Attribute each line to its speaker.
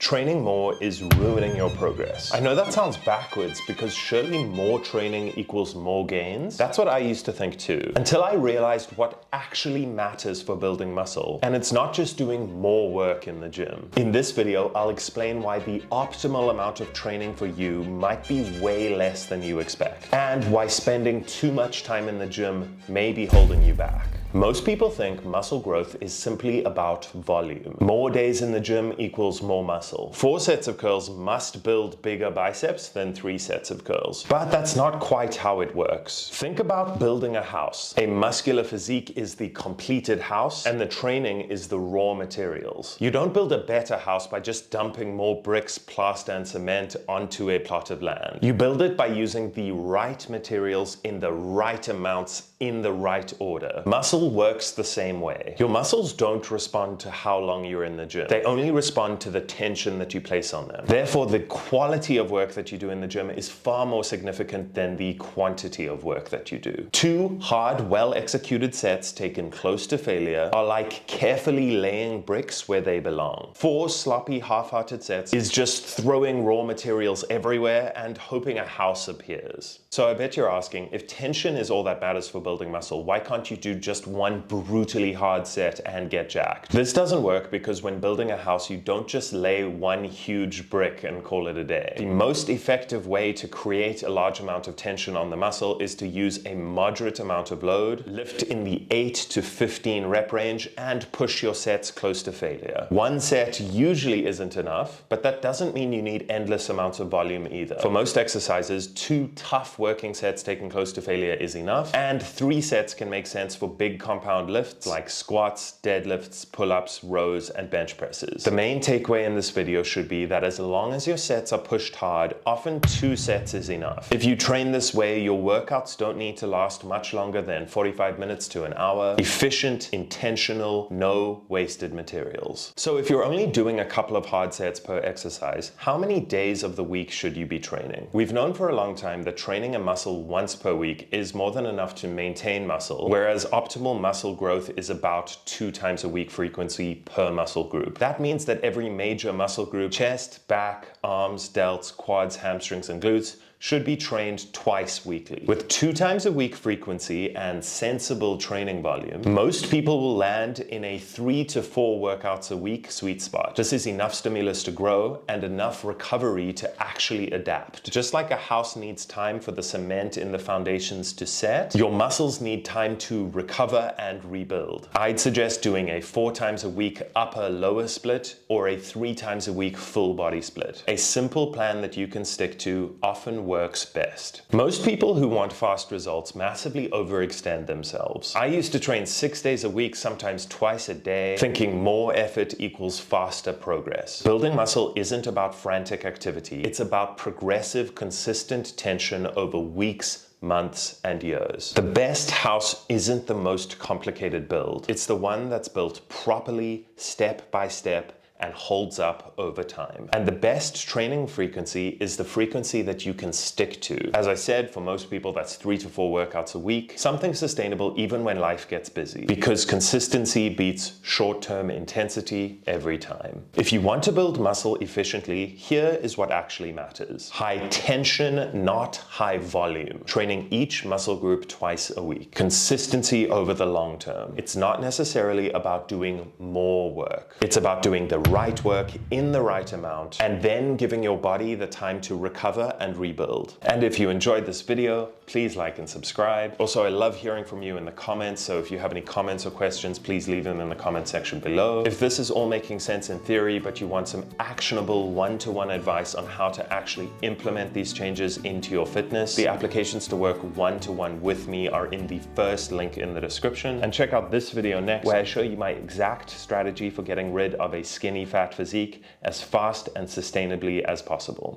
Speaker 1: training more is ruining your progress. I know that sounds backwards because surely more training equals more gains. That's what I used to think too, until I realized what actually matters for building muscle. And it's not just doing more work in the gym. In this video, I'll explain why the optimal amount of training for you might be way less than you expect, and why spending too much time in the gym may be holding you back. Most people think muscle growth is simply about volume. More days in the gym equals more muscle. 4 sets of curls must build bigger biceps than 3 sets of curls. But that's not quite how it works. Think about building a house. A muscular physique is the completed house, and the training is the raw materials. You don't build a better house by just dumping more bricks, plaster, and cement onto a plot of land. You build it by using the right materials in the right amounts in the right order. Muscle works the same way. Your muscles don't respond to how long you're in the gym. They only respond to the tension that you place on them. Therefore, the quality of work that you do in the gym is far more significant than the quantity of work that you do. 2 hard, well-executed sets taken close to failure are like carefully laying bricks where they belong. 4 sloppy, half-hearted sets is just throwing raw materials everywhere and hoping a house appears. So I bet you're asking, if tension is all that matters for building muscle, why can't you do just one brutally hard set and get jacked? This doesn't work because when building a house, you don't just lay one huge brick and call it a day. The most effective way to create a large amount of tension on the muscle is to use a moderate amount of load, lift in the 8 to 15 rep range, and push your sets close to failure. 1 set usually isn't enough, but that doesn't mean you need endless amounts of volume either. For most exercises, 2 tough working sets taken close to failure is enough, and 3 sets can make sense for big compound lifts like squats, deadlifts, pull-ups, rows, and bench presses. The main takeaway in this video should be that as long as your sets are pushed hard, often 2 sets is enough. If you train this way, your workouts don't need to last much longer than 45 minutes to an hour. Efficient, intentional, no wasted materials. So if you're only doing a couple of hard sets per exercise, how many days of the week should you be training? We've known for a long time that training a muscle once per week is more than enough to maintain muscle, whereas optimal muscle growth is about 2 times a week frequency per muscle group. That means that every major muscle group, chest, back, arms, delts, quads, hamstrings, and glutes, should be trained twice weekly. With 2 times a week frequency and sensible training volume, most people will land in a 3 to 4 workouts a week sweet spot. This is enough stimulus to grow and enough recovery to actually adapt. Just like a house needs time for the cement in the foundations to set, your muscles need time to recover and rebuild. I'd suggest doing a 4 times a week upper-lower split or a 3 times a week full body split. A simple plan that you can stick to often works best. Most people who want fast results massively overextend themselves. I used to train 6 days a week, sometimes twice a day, thinking more effort equals faster progress. Building muscle isn't about frantic activity. It's about progressive, consistent tension over weeks, months, and years. The best house isn't the most complicated build. It's the one that's built properly, step by step, and holds up over time. And the best training frequency is the frequency that you can stick to. As I said, for most people, that's 3 to 4 workouts a week, something sustainable even when life gets busy, because consistency beats short-term intensity every time. If you want to build muscle efficiently, here is what actually matters. High tension, not high volume. Training each muscle group twice a week. Consistency over the long term. It's not necessarily about doing more work. It's about doing the right work in the right amount, and then giving your body the time to recover and rebuild. And if you enjoyed this video, please like and subscribe. Also, I love hearing from you in the comments, so if you have any comments or questions, please leave them in the comment section below. If this is all making sense in theory, but you want some actionable one-to-one advice on how to actually implement these changes into your fitness, the applications to work one-to-one with me are in the first link in the description. And check out this video next, where I show you my exact strategy for getting rid of a skinny fat physique as fast and sustainably as possible.